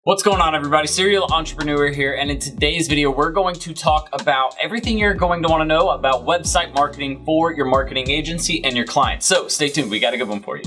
What's going on, everybody? Serial Entrepreneur here, and in today's video we're going to talk about everything you're going to want to know about website marketing for your marketing agency and your clients. So stay tuned, we got a good one for you.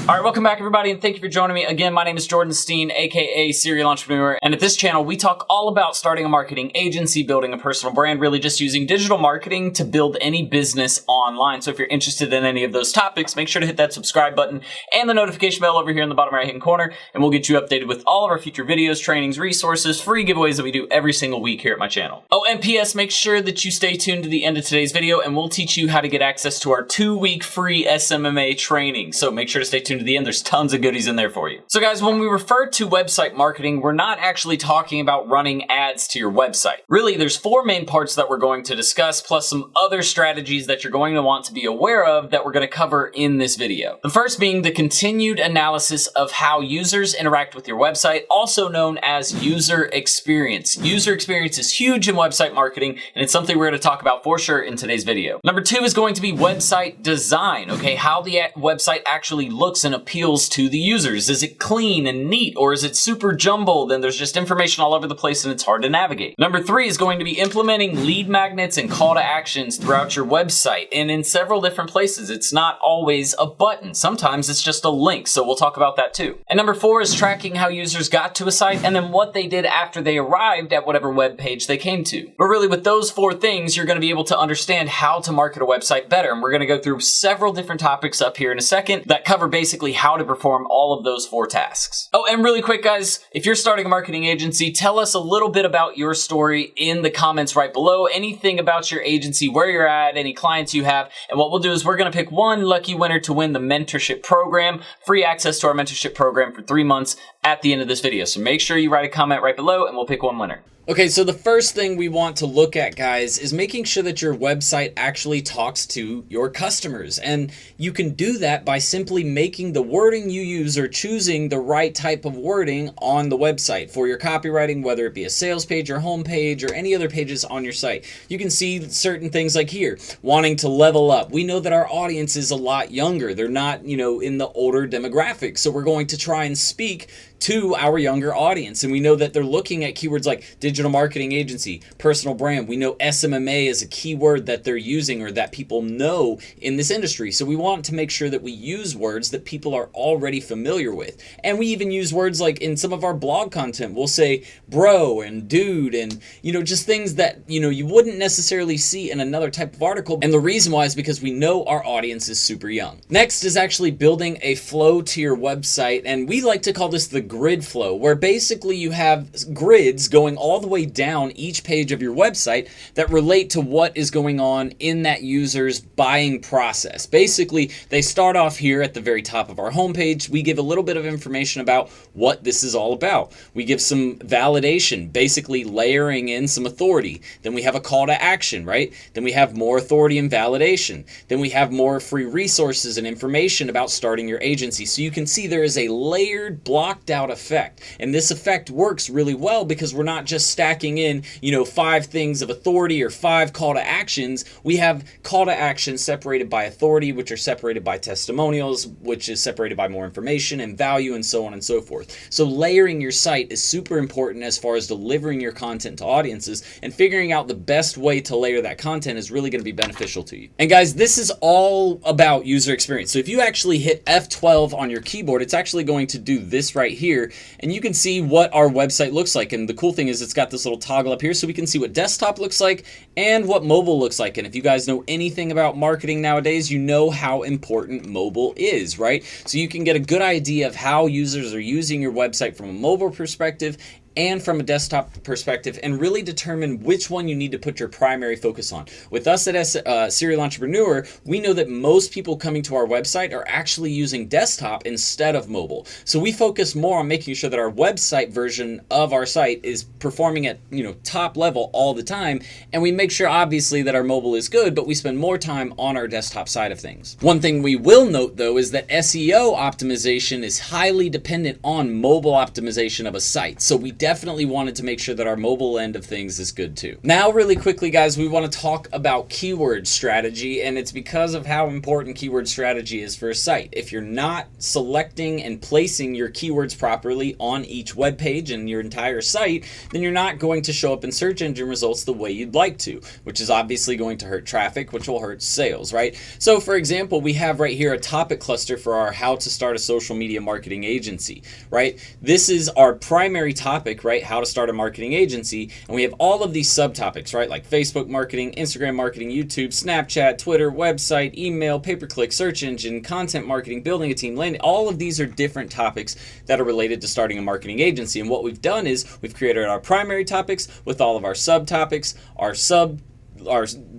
All right, welcome back, everybody, and thank you for joining me. Again, my name is Jordan Steen, aka Serial Entrepreneur, and at this channel, we talk all about starting a marketing agency, building a personal brand, really just using digital marketing to build any business online. So if you're interested in any of those topics, make sure to hit that subscribe button and the notification bell over here in the bottom right-hand corner, and we'll get you updated with all of our future videos, trainings, resources, free giveaways that we do every single week here at my channel. Oh, and P.S., make sure that you stay tuned to the end of today's video, and we'll teach you how to get access to our 2-week free SMMA training. So make sure to stay tuned to the end. There's tons of goodies in there for you. So guys, when we refer to website marketing, we're not actually talking about running ads to your website. Really, there's 4 main parts that we're going to discuss, plus some other strategies that you're going to want to be aware of that we're going to cover in this video. The first being the continued analysis of how users interact with your website, also known as user experience. User experience is huge in website marketing, and it's something we're going to talk about for sure in today's video. Number 2 is going to be website design, okay? How the website actually looks and appeals to the users. Is it clean and neat, or is it super jumbled and there's just information all over the place and it's hard to navigate? Number 3 is going to be implementing lead magnets and call to actions throughout your website and in several different places. It's not always a button. Sometimes it's just a link, so we'll talk about that too. And number 4 is tracking how users got to a site and then what they did after they arrived at whatever web page they came to. But really, with those 4 things, you're going to be able to understand how to market a website better, and we're going to go through several different topics up here in a second that cover basically how to perform all of those 4 tasks. Oh, and really quick, guys, if you're starting a marketing agency, tell us a little bit about your story in the comments right below. Anything about your agency, where you're at, any clients you have, and what we'll do is we're going to pick one lucky winner to win the mentorship program, free access to our mentorship program for 3 months at the end of this video. So make sure you write a comment right below and we'll pick one winner. Okay, so the first thing we want to look at, guys, is making sure that your website actually talks to your customers. And you can do that by simply making the wording you use or choosing the right type of wording on the website for your copywriting, whether it be a sales page or home page or any other pages on your site. You can see certain things like here, wanting to level up. We know that our audience is a lot younger. They're not, in the older demographic. So we're going to try and speak to our younger audience. And we know that they're looking at keywords like digital marketing agency, personal brand. We know SMMA is a keyword that they're using or that people know in this industry. So we want to make sure that we use words that people are already familiar with. And we even use words like in some of our blog content, we'll say bro and dude and, just things that, you wouldn't necessarily see in another type of article. And the reason why is because we know our audience is super young. Next is actually building a flow to your website. And we like to call this the grid flow, where basically you have grids going all the way down each page of your website that relate to what is going on in that user's buying process. Basically, they start off here at the very top of our homepage. We give a little bit of information about what this is all about. We give some validation, basically layering in some authority. Then we have a call to action, right? Then we have more authority and validation. Then we have more free resources and information about starting your agency. So you can see there is a layered, blocked out effect. And this effect works really well because we're not just stacking in, 5 things of authority or 5 call to actions. We have call to action separated by authority, which are separated by testimonials, which is separated by more information and value, and so on and so forth. So layering your site is super important as far as delivering your content to audiences, and figuring out the best way to layer that content is really going to be beneficial to you. And guys, this is all about user experience. So if you actually hit F12 on your keyboard, it's actually going to do this right here, and you can see what our website looks like. And the cool thing is it's got this little toggle up here so we can see what desktop looks like and what mobile looks like. And if you guys know anything about marketing nowadays, you know how important mobile is, right? So you can get a good idea of how users are using your website from a mobile perspective and from a desktop perspective, and really determine which one you need to put your primary focus on. With us at Serial Entrepreneur, we know that most people coming to our website are actually using desktop instead of mobile. So we focus more on making sure that our website version of our site is performing at top level all the time, and we make sure obviously that our mobile is good, but we spend more time on our desktop side of things. One thing we will note though is that SEO optimization is highly dependent on mobile optimization of a site. So we definitely wanted to make sure that our mobile end of things is good too. Now, really quickly, guys, we want to talk about keyword strategy, and it's because of how important keyword strategy is for a site. If you're not selecting and placing your keywords properly on each web page and your entire site, then you're not going to show up in search engine results the way you'd like to, which is obviously going to hurt traffic, which will hurt sales, right? So for example, we have right here a topic cluster for our how to start a social media marketing agency, right? This is our primary topic, right? How to start a marketing agency. And we have all of these subtopics, right? Like Facebook marketing, Instagram marketing, YouTube, Snapchat, Twitter, website, email, pay-per-click, search engine, content marketing, building a team, landing. All of these are different topics that are related to starting a marketing agency. And what we've done is we've created our primary topics with all of our subtopics,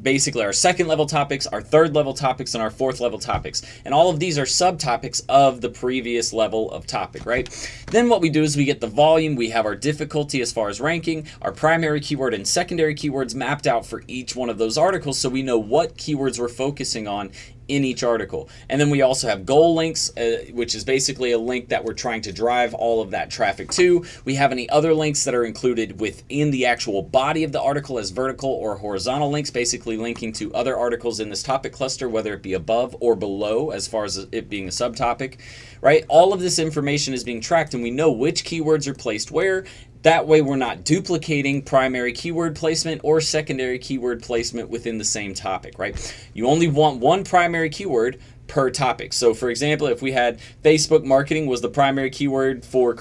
basically our second level topics, our third level topics, and our fourth level topics. And all of these are subtopics of the previous level of topic, right? Then what we do is we get the volume, we have our difficulty as far as ranking, our primary keyword and secondary keywords mapped out for each one of those articles so we know what keywords we're focusing on in each article. And then we also have goal links, which is basically a link that we're trying to drive all of that traffic to. We have any other links that are included within the actual body of the article as vertical or horizontal links, basically linking to other articles in this topic cluster, whether it be above or below as far as it being a subtopic, right? All of this information is being tracked and we know which keywords are placed where. That way we're not duplicating primary keyword placement or secondary keyword placement within the same topic, right? You only want one primary keyword per topic. So for example, if we had Facebook marketing was the primary keyword for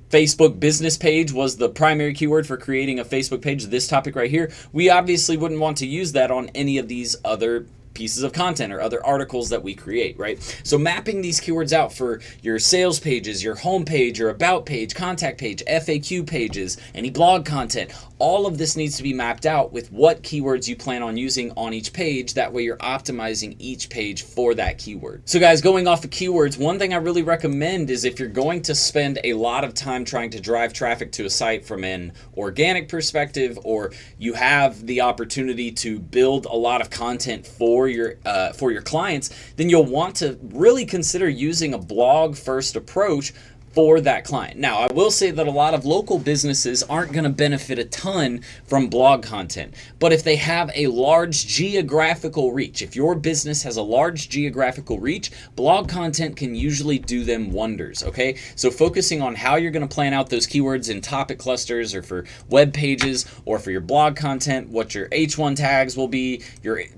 Facebook business page was the primary keyword for creating a Facebook page, this topic right here, we obviously wouldn't want to use that on any of these other pieces of content or other articles that we create, right? So mapping these keywords out for your sales pages, your home page, your about page, contact page, FAQ pages, any blog content, all of this needs to be mapped out with what keywords you plan on using on each page. That way you're optimizing each page for that keyword. So guys, going off of keywords, one thing I really recommend is if you're going to spend a lot of time trying to drive traffic to a site from an organic perspective, or you have the opportunity to build a lot of content for your clients, then you'll want to really consider using a blog first approach for that client. Now, I will say that a lot of local businesses aren't going to benefit a ton from blog content, but if they have a large geographical reach, if your business has a large geographical reach, blog content can usually do them wonders, okay? So focusing on how you're going to plan out those keywords in topic clusters or for web pages or for your blog content, what your H1 tags will be,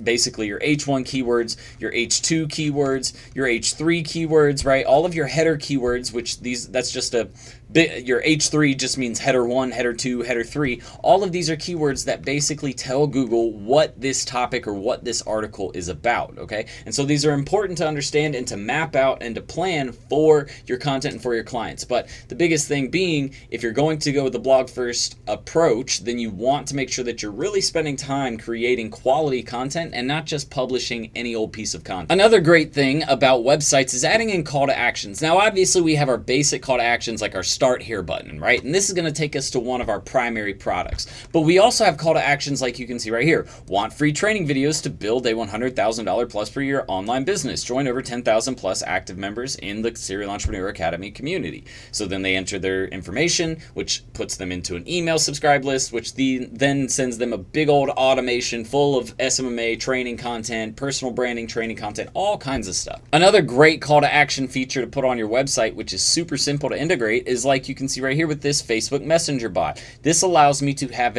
basically your H1 keywords, your H2 keywords, your H3 keywords, right? All of your header keywords, which that's just a bit, your H3 just means header 1, header 2, header 3. All of these are keywords that basically tell Google what this topic or what this article is about, okay? And so these are important to understand and to map out and to plan for your content and for your clients. But the biggest thing being, if you're going to go with the blog first approach, then you want to make sure that you're really spending time creating quality content and not just publishing any old piece of content. Another great thing about websites is adding in call to actions. Now, obviously we have our basic call to actions like our start here button, right? And this is going to take us to one of our primary products. But we also have call to actions like you can see right here. Want free training videos to build a $100,000 plus per year online business. Join over 10,000 plus active members in the Serial Entrepreneur Academy community. So then they enter their information, which puts them into an email subscribe list, which then sends them a big old automation full of SMMA training content, personal branding training content, all kinds of stuff. Another great call to action feature to put on your website, which is super simple to integrate, is like you can see right here with this Facebook Messenger bot. This allows me to have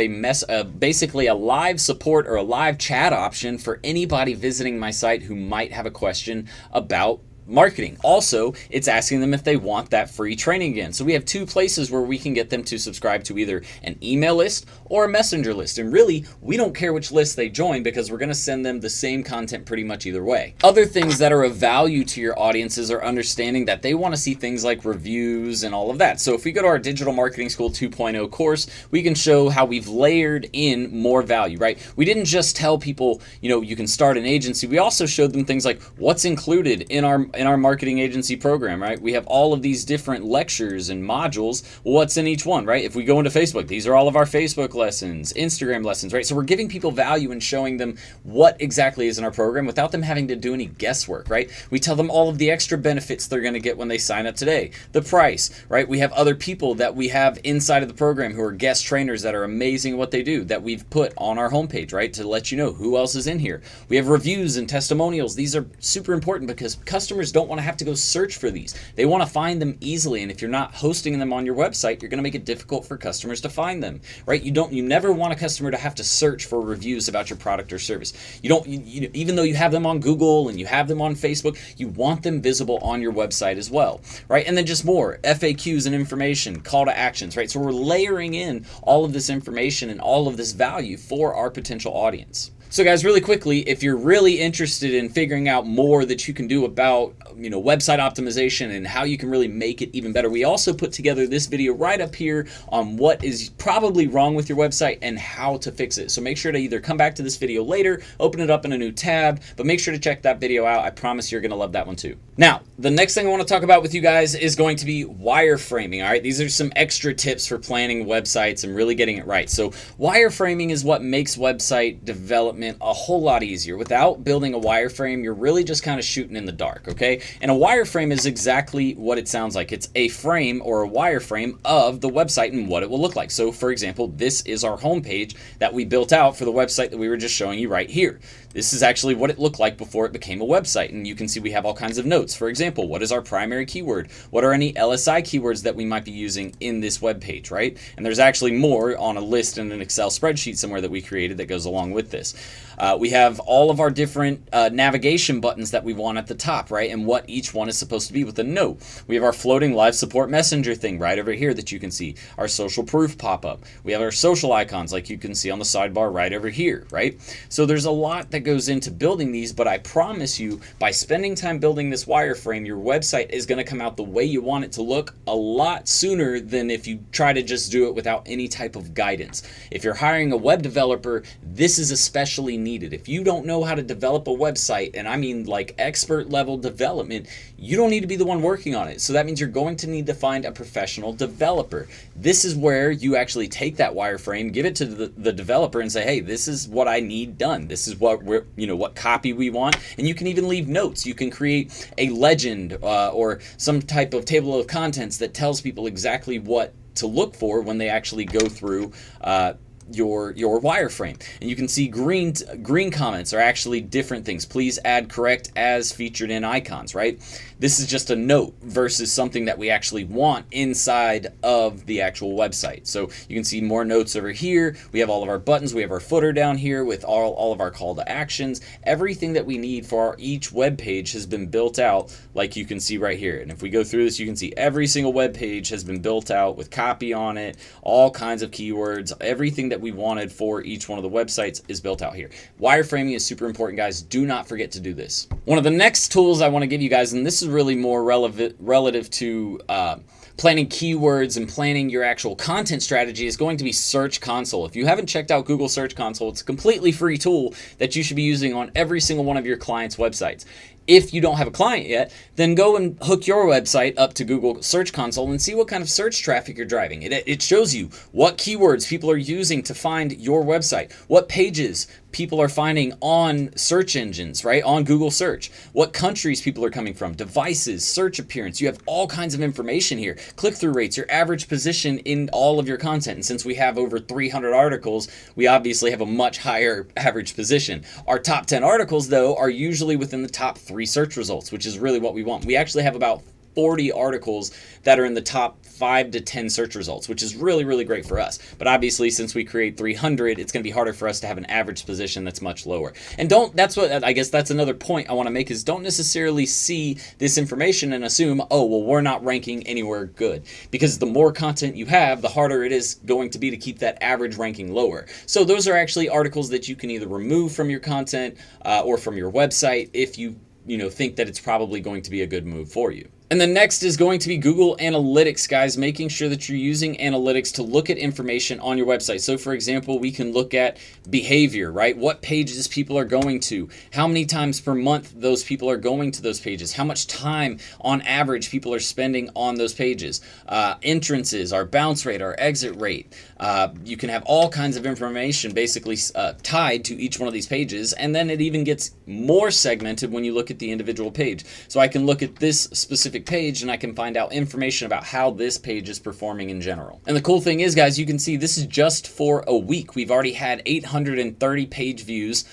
basically a live support or a live chat option for anybody visiting my site who might have a question about marketing. Also, it's asking them if they want that free training again. So we have two places where we can get them to subscribe to either an email list or a messenger list. And really, we don't care which list they join because we're going to send them the same content pretty much either way. Other things that are of value to your audiences are understanding that they want to see things like reviews and all of that. So if we go to our Digital Marketing School 2.0 course, we can show how we've layered in more value, right? We didn't just tell people, you can start an agency. We also showed them things like what's included in our in our marketing agency program, right, we have all of these different lectures and modules. Well, what's in each one, right? If we go into Facebook, these are all of our Facebook lessons, Instagram lessons, right? So we're giving people value and showing them what exactly is in our program without them having to do any guesswork, right? We tell them all of the extra benefits they're going to get when they sign up today, the price, right? We have other people that we have inside of the program who are guest trainers that are amazing at what they do that we've put on our homepage, right, to let you know who else is in here. We have reviews and testimonials. These are super important because customers don't want to have to go search for these. They want to find them easily, and if you're not hosting them on your website, you're going to make it difficult for customers to find them, right? You never want a customer to have to search for reviews about your product or service. Even though you have them on Google and you have them on Facebook, you want them visible on your website as well, right? And then just more FAQs and information, call to actions, right? So we're layering in all of this information and all of this value for our potential audience. So guys, really quickly, if you're really interested in figuring out more that you can do about, website optimization and how you can really make it even better, we also put together this video right up here on what is probably wrong with your website and how to fix it. So make sure to either come back to this video later, open it up in a new tab, but make sure to check that video out. I promise you're going to love that one too. Now, the next thing I want to talk about with you guys is going to be wireframing. All right, these are some extra tips for planning websites and really getting it right. So wireframing is what makes website development a whole lot easier. Without building a wireframe, you're really just kind of shooting in the dark, okay? And a wireframe is exactly what it sounds like. It's a frame or a wireframe of the website and what it will look like. So for example, this is our homepage that we built out for the website that we were just showing you right here. This is actually what it looked like before it became a website, and you can see we have all kinds of notes. For example, what is our primary keyword? What are any LSI keywords that we might be using in this web page, right? And there's actually more on a list in an Excel spreadsheet somewhere that we created that goes along with this. We have all of our different navigation buttons that we want at the top, right? And what each one is supposed to be with a note. We have our floating live support messenger thing right over here that you can see. Our social proof pop-up. We have our social icons like you can see on the sidebar right over here, right? So there's a lot that goes into building these, but I promise you, by spending time building this wireframe, your website is going to come out the way you want it to look a lot sooner than if you try to just do it without any type of guidance. If you're hiring a web developer, this is especially needed. If you don't know how to develop a website, and I mean like expert level development, you don't need to be the one working on it. So that means you're going to need to find a professional developer. This is where you actually take that wireframe, give it to the developer and say, hey, this is what I need done. This is what what copy we want. And you can even leave notes. You can create a legend or some type of table of contents that tells people exactly what to look for when they actually go through your wireframe. And you can see green comments are actually different things. Please add correct as featured in icons, right? This is just a note versus something that we actually want inside of the actual website. So you can see more notes over here. We have all of our buttons. We have our footer down here with all of our call to actions. Everything that we need for each web page has been built out like you can see right here. And if we go through this, you can see every single web page has been built out with copy on it, all kinds of keywords, everything that we wanted for each one of the websites is built out here. Wireframing is super important, guys. Do not forget to do this. One of the next tools I want to give you guys, and this is really more relative to planning keywords and planning your actual content strategy, is going to be Search Console. If you haven't checked out Google Search Console, it's a completely free tool that you should be using on every single one of your clients' websites. If you don't have a client yet, then go and hook your website up to Google Search Console and see what kind of search traffic you're driving. It shows you what keywords people are using to find your website, what pages people are finding on search engines, right? On Google search, what countries people are coming from, devices, search appearance. You have all kinds of information here. Click-through rates, your average position in all of your content. And since we have over 300 articles, we obviously have a much higher average position. Our top 10 articles, though, are usually within the top 3 search results, which is really what we want. We actually have about 40 articles that are in the top 5 to 10 search results, which is really, really great for us. But obviously, since we create 300, it's going to be harder for us to have an average position that's much lower. And I guess that's another point I want to make, is don't necessarily see this information and assume, oh, well, we're not ranking anywhere good. Because the more content you have, the harder it is going to be to keep that average ranking lower. So those are actually articles that you can either remove from your content or from your website if you think that it's probably going to be a good move for you. And then next is going to be Google Analytics, guys, making sure that you're using analytics to look at information on your website. So for example, we can look at behavior, right? What pages people are going to, how many times per month those people are going to those pages, how much time on average people are spending on those pages, entrances, our bounce rate, our exit rate. You can have all kinds of information basically tied to each one of these pages, and then it even gets more segmented when you look at the individual page. So I can look at this specific page and I can find out information about how this page is performing in general. And the cool thing is, guys, you can see this is just for a week. We've already had 830 page views.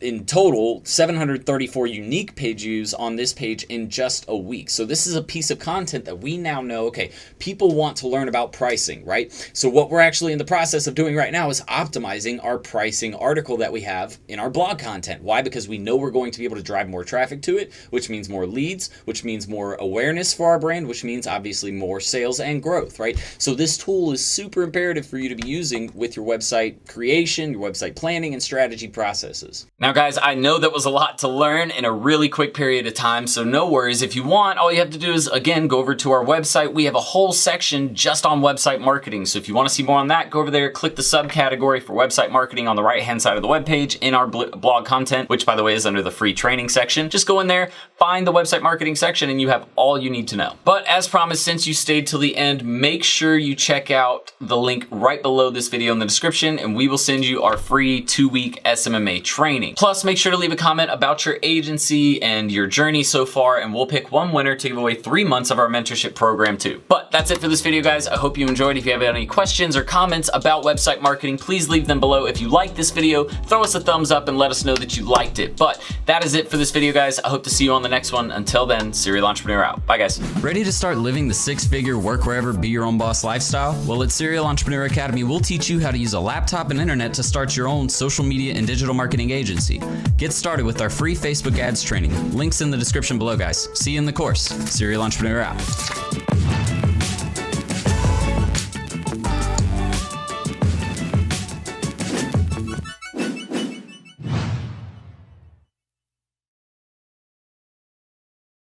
In total, 734 unique page views on this page in just a week. So this is a piece of content that we now know, okay, people want to learn about pricing, right? So what we're actually in the process of doing right now is optimizing our pricing article that we have in our blog content. Why? Because we know we're going to be able to drive more traffic to it, which means more leads, which means more awareness for our brand, which means obviously more sales and growth, right? So this tool is super imperative for you to be using with your website creation, your website planning and strategy process. Now guys, I know that was a lot to learn in a really quick period of time, so no worries. If you want, all you have to do is, again, go over to our website. We have a whole section just on website marketing. So if you want to see more on that, go over there, click the subcategory for website marketing on the right-hand side of the webpage in our blog content, which by the way is under the free training section. Just go in there, find the website marketing section, and you have all you need to know. But as promised, since you stayed till the end, make sure you check out the link right below this video in the description, and we will send you our free 2-week SMMA training. Plus, make sure to leave a comment about your agency and your journey so far, and we'll pick one winner to give away 3 months of our mentorship program too. But that's it for this video, guys. I hope you enjoyed. If you have any questions or comments about website marketing, please leave them below. If you liked this video, throw us a thumbs up and let us know that you liked it. But that is it for this video, guys. I hope to see you on the next one. Until then, Serial Entrepreneur out. Bye, guys. Ready to start living the 6-figure work wherever, be your own boss lifestyle? Well, at Serial Entrepreneur Academy, we'll teach you how to use a laptop and internet to start your own social media and digital marketing agency. Get started with our free Facebook ads training. Links in the description below, guys. See you in the course. Serial Entrepreneur out.